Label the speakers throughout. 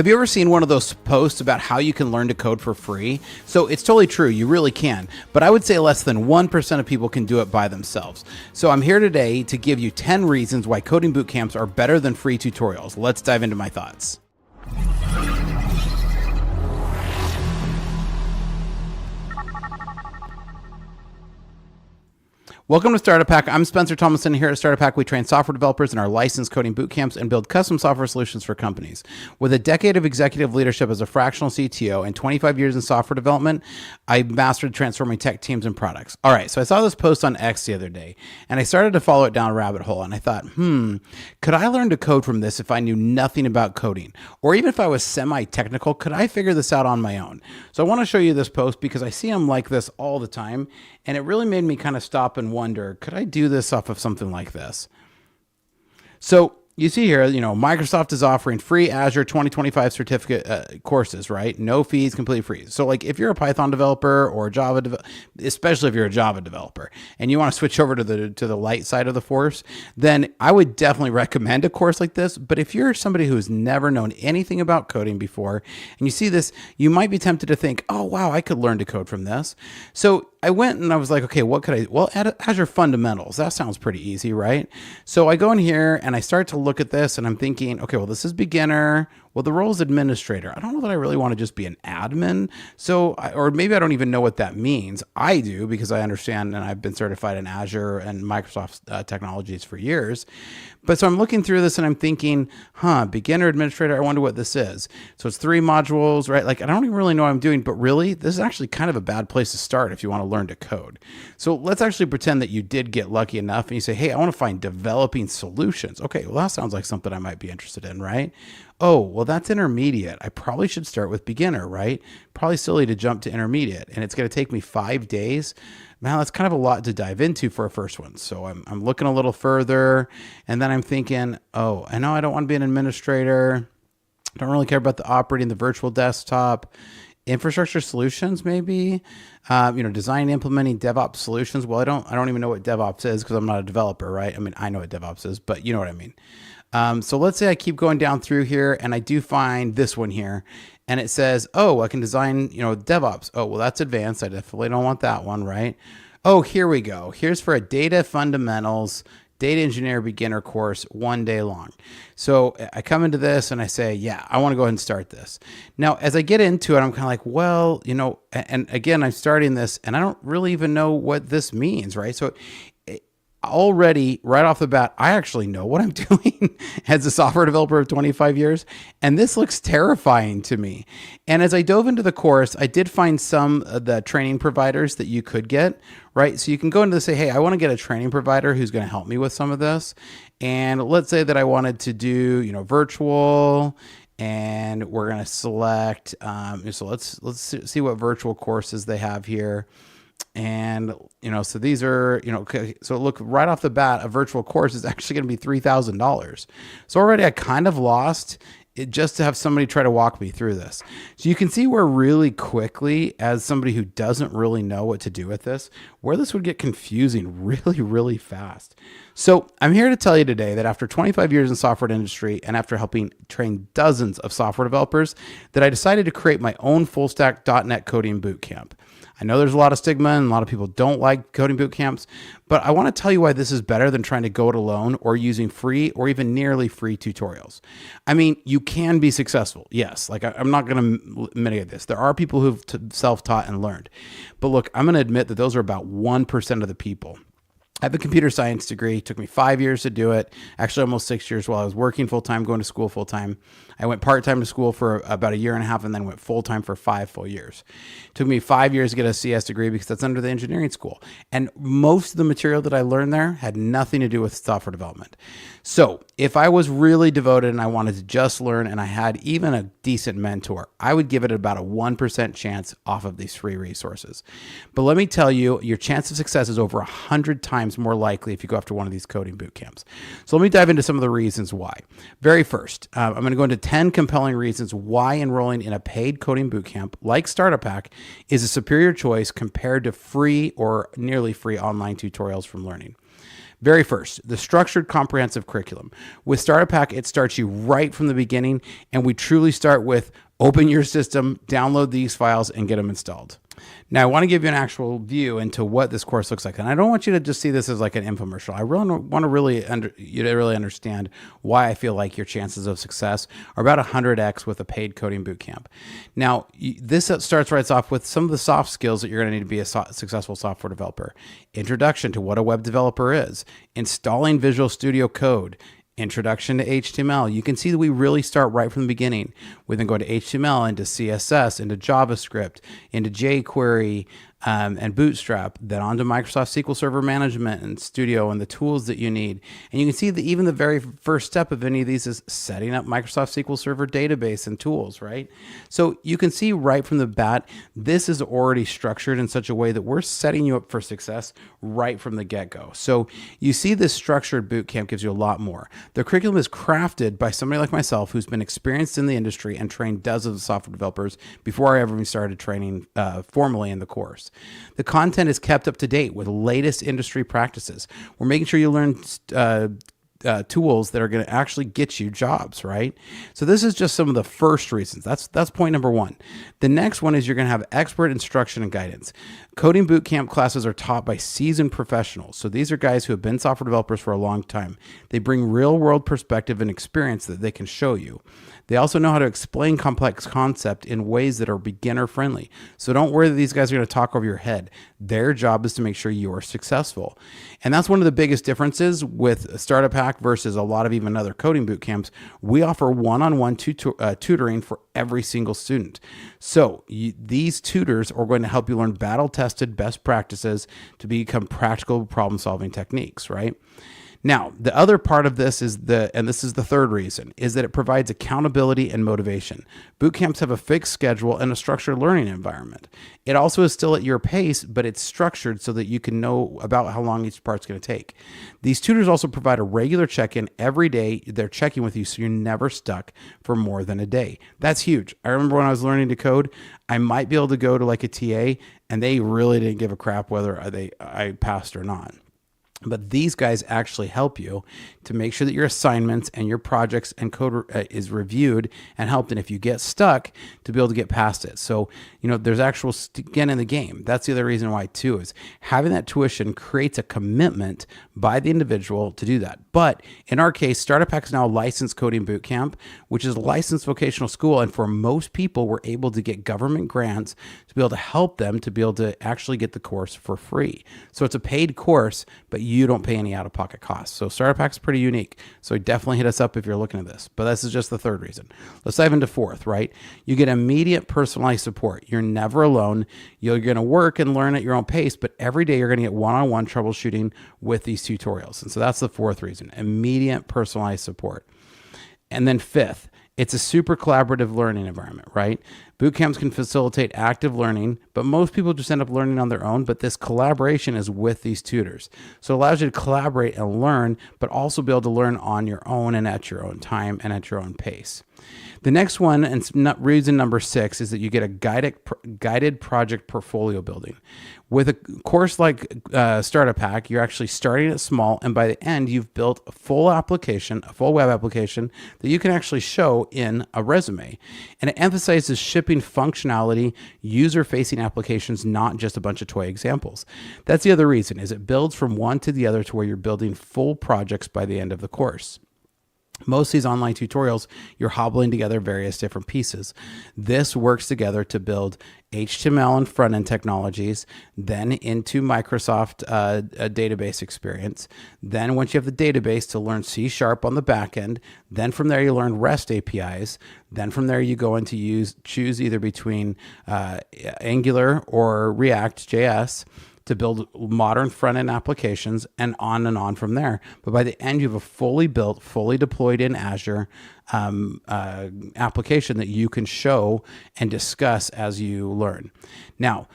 Speaker 1: Have you ever seen one of those posts about how you can learn to code for free? So it's totally true, you really can, but I would say less than 1% of people can do it by themselves. So I'm here today to give you 10 reasons why coding bootcamps are better than free tutorials. Let's dive into my thoughts. Welcome to Startup Hack. I'm Spencer Thomason. Here at Startup Hack, we train software developers in our licensed coding bootcamps and build custom software solutions for companies. With a decade of executive leadership as a fractional CTO and 25 years in software development, I mastered transforming tech teams and products. All right, so I saw this post on X the other day, and I started to follow it down a rabbit hole, and I thought, could I learn to code from this if I knew nothing about coding? Or even if I was semi-technical, could I figure this out on my own? So I want to show you this post because I see them like this all the time, and it really made me kind of stop and wonder, could I do this off of something like this? So you see here, Microsoft is offering free Azure 2025 certificate courses, right? No fees, completely free. So like if you're a Python developer or a Java, especially if you're a Java developer and you want to switch over to the light side of the force, then I would definitely recommend a course like this. But if you're somebody who has never known anything about coding before and you see this, you might be tempted to think, oh, wow, I could learn to code from this. So I went and I was like, okay, what could I? Well, Azure Fundamentals, that sounds pretty easy, right? So I go in here and I start to look at this and I'm thinking, okay, well, this is beginner. Well, the role is administrator. I don't know that I really want to just be an admin. So, or maybe I don't even know what that means. I do because I understand and I've been certified in Azure and Microsoft technologies for years. But so I'm looking through this and I'm thinking, beginner administrator, I wonder what this is. So it's 3 modules, right? Like I don't even really know what I'm doing, but really this is actually kind of a bad place to start if you want to learn to code. So let's actually pretend that you did get lucky enough and you say, hey, I want to find developing solutions. Okay, well, that sounds like something I might be interested in, right? Oh, well, that's intermediate. I probably should start with beginner, right? Probably silly to jump to intermediate. And it's going to take me 5 days. Man, that's kind of a lot to dive into for a first one. So I'm looking a little further. And then I'm thinking, oh, I know I don't want to be an administrator. I don't really care about the operating the virtual desktop. Infrastructure solutions, maybe, design, implementing DevOps solutions. Well, I don't even know what DevOps is because I'm not a developer, right? I mean, I know what DevOps is, but you know what I mean. So let's say I keep going down through here and I do find this one here and it says, oh, I can design, DevOps. Oh, well, that's advanced. I definitely don't want that one, right? Oh, here we go. Here's for a data fundamentals, data engineer beginner course, 1 day long. So I come into this and I say, yeah, I want to go ahead and start this. Now, as I get into it, I'm kind of like, well, and again, I'm starting this and I don't really even know what this means, right? So already right off the bat, I actually know what I'm doing as a software developer of 25 years. And this looks terrifying to me. And as I dove into the course, I did find some of the training providers that you could get, right? So you can go into this, say, hey, I want to get a training provider who's going to help me with some of this. And let's say that I wanted to do, virtual, and we're going to select, so let's see what virtual courses they have here. And, so these are, okay, so look right off the bat, a virtual course is actually going to be $3,000. So already I kind of lost it just to have somebody try to walk me through this. So you can see where really quickly, as somebody who doesn't really know what to do with this, where this would get confusing really, really fast. So I'm here to tell you today that after 25 years in software industry and after helping train dozens of software developers, that I decided to create my own Fullstack .NET Coding Bootcamp. I know there's a lot of stigma and a lot of people don't like coding boot camps, but I want to tell you why this is better than trying to go it alone or using free or even nearly free tutorials. I mean, you can be successful. Yes, like I'm not going to mitigate this. There are people who've self-taught and learned, but look, I'm going to admit that those are about 1% of the people. I have a computer science degree. It took me 5 years to do it. Actually, almost 6 years while I was working full-time, going to school full-time. I went part-time to school for about 1.5 years and then went full-time for 5 full years. It took me 5 years to get a CS degree because that's under the engineering school. And most of the material that I learned there had nothing to do with software development. So if I was really devoted and I wanted to just learn and I had even a decent mentor, I would give it about a 1% chance off of these free resources. But let me tell you, your chance of success is over 100 times more likely if you go after one of these coding boot camps. So let me dive into some of the reasons why. Very first, I'm going to go into 10 compelling reasons why enrolling in a paid coding bootcamp like Startup Hack is a superior choice compared to free or nearly free online tutorials from learning. Very first, the structured comprehensive curriculum. With Starter Pack, it starts you right from the beginning, and we truly start with open your system, download these files, and get them installed. Now, I want to give you an actual view into what this course looks like. And I don't want you to just see this as like an infomercial. I really want to you to really understand why I feel like your chances of success are about 100x with a paid coding bootcamp. Now, this starts right off with some of the soft skills that you're going to need to be a successful software developer. Introduction to what a web developer is, installing Visual Studio Code, introduction to HTML. You can see that we really start right from the beginning. We then go to HTML, into CSS, into JavaScript, into jQuery, and Bootstrap, then onto Microsoft SQL Server Management and Studio and the tools that you need. And you can see that even the very first step of any of these is setting up Microsoft SQL Server database and tools, right? So you can see right from the bat, this is already structured in such a way that we're setting you up for success right from the get-go. So you see this structured bootcamp gives you a lot more. The curriculum is crafted by somebody like myself who's been experienced in the industry and trained dozens of software developers before I ever even started training formally in the course. The content is kept up to date with latest industry practices. We're making sure you learn tools that are going to actually get you jobs, right? So this is just some of the first reasons. That's point number one. The next one is you're going to have expert instruction and guidance. Coding bootcamp classes are taught by seasoned professionals. So these are guys who have been software developers for a long time. They bring real world perspective and experience that they can show you. They also know how to explain complex concepts in ways that are beginner friendly. So don't worry that these guys are going to talk over your head. Their job is to make sure you're successful. And that's one of the biggest differences with Starter Pack versus a lot of even other coding boot camps. We offer one-on-one tutoring for every single student. So these tutors are going to help you learn battle-tested best practices to become practical problem-solving techniques, right? Now, the other part of this is and this is the third reason, is that it provides accountability and motivation. Boot camps have a fixed schedule and a structured learning environment. It also is still at your pace, but it's structured so that you can know about how long each part's going to take. These tutors also provide a regular check-in every day. They're checking with you so you're never stuck for more than a day. That's huge. I remember when I was learning to code, I might be able to go to like a TA and they really didn't give a crap whether I passed or not. But these guys actually help you to make sure that your assignments and your projects and code is reviewed and helped. And if you get stuck, to be able to get past it. So, there's actual skin in the game. That's the other reason why too, is having that tuition creates a commitment by the individual to do that. But in our case, Starter Pack is now a licensed coding bootcamp, which is a licensed vocational school. And for most people, we're able to get government grants to be able to help them to be able to actually get the course for free. So it's a paid course, but you don't pay any out-of-pocket costs. So Starter Pack's pretty unique. So definitely hit us up if you're looking at this. But this is just the third reason. Let's dive into fourth, right? You get immediate personalized support. You're never alone. You're going to work and learn at your own pace, but every day you're going to get one-on-one troubleshooting with these tutorials. And so that's the fourth reason, immediate personalized support. And then fifth, it's a super collaborative learning environment, right? Boot camps can facilitate active learning, but most people just end up learning on their own. But this collaboration is with these tutors. So it allows you to collaborate and learn, but also be able to learn on your own and at your own time and at your own pace. The next one, and reason number 6, is that you get a guided project portfolio building. With a course like Starter Pack, you're actually starting at small, and by the end, you've built a full web application that you can actually show in a resume. And it emphasizes shipping functionality, user-facing applications, not just a bunch of toy examples. That's the other reason, is it builds from one to the other to where you're building full projects by the end of the course. Most of these online tutorials, you're hobbling together various different pieces. This works together to build HTML and front-end technologies, then into Microsoft a database experience. Then once you have the database, to learn C# on the back end. Then from there, you learn REST APIs. Then from there, you go into choose either between Angular or React.js to build modern front-end applications, and on from there. But by the end, you have a fully built, fully deployed in Azure application that you can show and discuss as you learn. Now,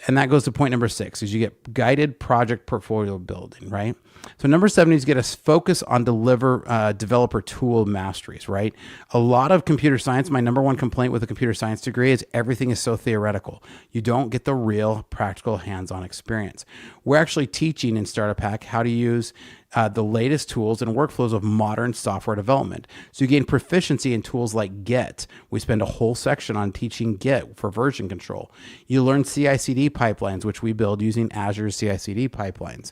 Speaker 1: and that goes to point number 6, is you get guided project portfolio building, right? So number 7 is get us focus on developer tool masteries, right? A lot of computer science, my number one complaint with a computer science degree is everything is so theoretical. You don't get the real practical hands-on experience. We're actually teaching in Starter Pack how to use the latest tools and workflows of modern software development. So you gain proficiency in tools like Git. We spend a whole section on teaching Git for version control. You learn CI/CD pipelines, which we build using Azure CI/CD pipelines.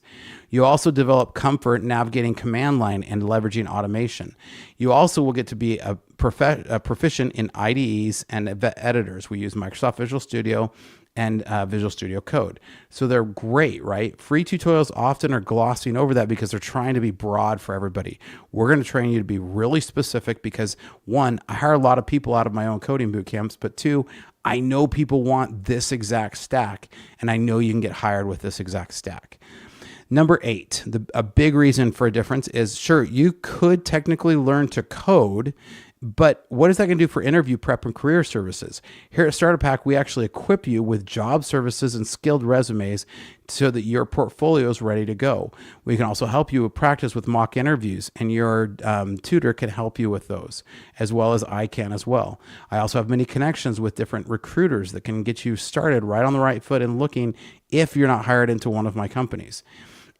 Speaker 1: You also develop comfort navigating command line and leveraging automation. You also will get to be a proficient in IDEs and editors. We use Microsoft Visual Studio and Visual Studio Code. So they're great, right? Free tutorials often are glossing over that because they're trying to be broad for everybody. We're going to train you to be really specific because, one, I hire a lot of people out of my own coding boot camps, but two, I know people want this exact stack, and I know you can get hired with this exact stack. Number 8, a big reason for a difference is, sure, you could technically learn to code, but what is that going to do for interview prep and career services? Here at Starter Pack, we actually equip you with job services and skilled resumes so that your portfolio is ready to go. We can also help you with practice with mock interviews, and your tutor can help you with those, as well as I can as well. I also have many connections with different recruiters that can get you started right on the right foot and looking if you're not hired into one of my companies.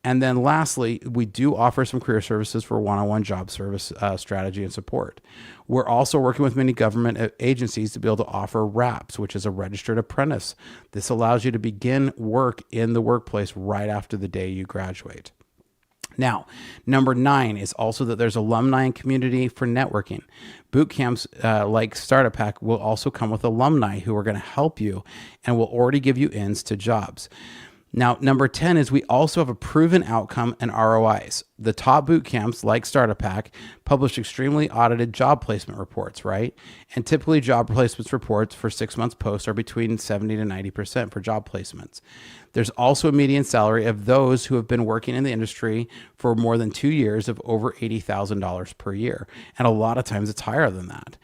Speaker 1: And then lastly, we do offer some career services for one-on-one job service strategy and support. We're also working with many government agencies to be able to offer RAPS, which is a registered apprentice. This allows you to begin work in the workplace right after the day you graduate. Now, number 9 is also that there's alumni and community for networking. Boot camps like Startup Pack will also come with alumni who are going to help you and will already give you ins to jobs. Now, number 10 is we also have a proven outcome and ROIs. The top boot camps like Startup Pack publish extremely audited job placement reports, right? And typically job placements reports for 6 months post are between 70 to 90% for job placements. There's also a median salary of those who have been working in the industry for more than 2 years of over $80,000 per year. And a lot of times it's higher than that.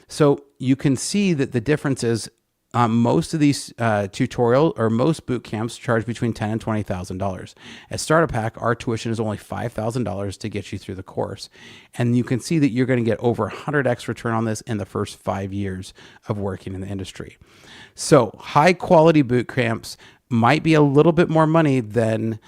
Speaker 1: So you can see that the difference is most of these tutorial or most boot camps charge between $10,000 and $20,000. At Startup Pack, our tuition is only $5,000 to get you through the course. And you can see that you're going to get over 100x return on this in the first 5 years of working in the industry. So high quality boot camps might be a little bit more money than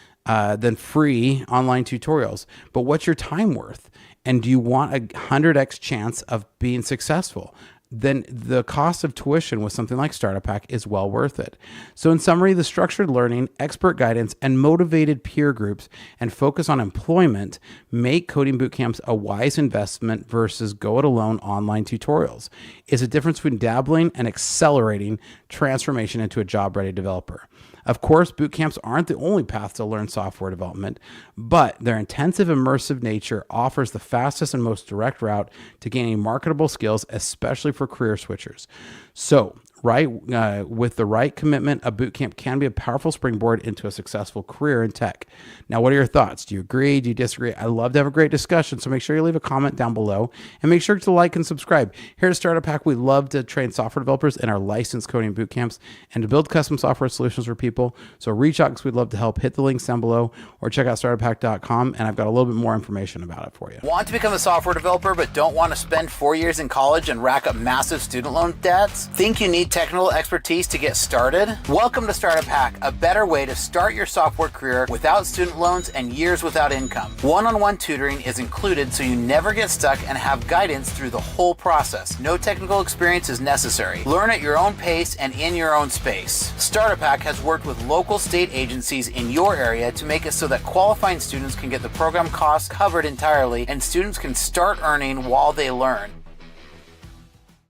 Speaker 1: free online tutorials, but what's your time worth? And do you want a 100x chance of being successful? Then the cost of tuition with something like Startup Pack is well worth it. So in summary, the structured learning, expert guidance, and motivated peer groups and focus on employment make coding bootcamps a wise investment versus go-it-alone online tutorials. It's a difference between dabbling and accelerating transformation into a job-ready developer. Of course, boot camps aren't the only path to learn software development, but their intensive, immersive nature offers the fastest and most direct route to gaining marketable skills, especially for career switchers. So, with the right commitment, a boot camp can be a powerful springboard into a successful career in tech. Now, what are your thoughts? Do you agree? Do you disagree? I love to have a great discussion, so make sure you leave a comment down below and make sure to like and subscribe. Here at Startup Pack, we love to train software developers in our licensed coding boot camps and to build custom software solutions for people. So reach out because we'd love to help. Hit the links down below or check out startuppack.com, and I've got a little bit more information about it for you.
Speaker 2: Want to become a software developer but don't want to spend 4 years in college and rack up massive student loan debts? Think you need technical expertise to get started? Welcome to Startup Hack, a better way to start your software career without student loans and years without income. One-on-one tutoring is included so you never get stuck and have guidance through the whole process. No technical experience is necessary. Learn at your own pace and in your own space. Startup Hack has worked with local state agencies in your area to make it so that qualifying students can get the program costs covered entirely and students can start earning while they learn.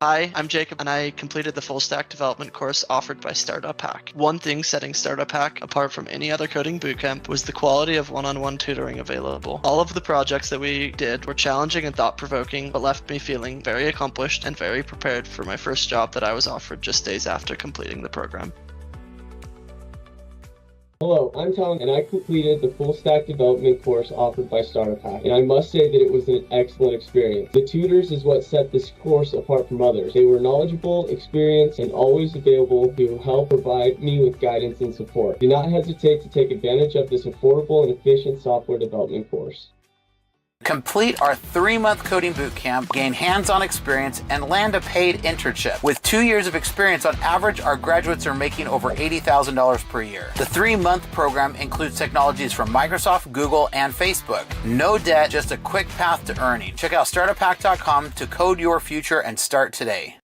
Speaker 3: Hi, I'm Jacob, and I completed the Fullstack development course offered by Startup Hack. One thing setting Startup Hack apart from any other coding bootcamp was the quality of one-on-one tutoring available. All of the projects that we did were challenging and thought-provoking, but left me feeling very accomplished and very prepared for my first job that I was offered just days after completing the program.
Speaker 4: Hello, I'm Tom, and I completed the full stack development course offered by Startup Hack, and I must say that it was an excellent experience. The tutors is what set this course apart from others. They were knowledgeable, experienced, and always available to help provide me with guidance and support. Do not hesitate to take advantage of this affordable and efficient software development course.
Speaker 2: Complete our 3-month coding bootcamp, gain hands-on experience, and land a paid internship. With 2 years of experience on average, our graduates are making over $80,000 per year. The 3-month program includes technologies from Microsoft, Google, and Facebook. No debt, just a quick path to earning. Check out startuphack.com to code your future and start today.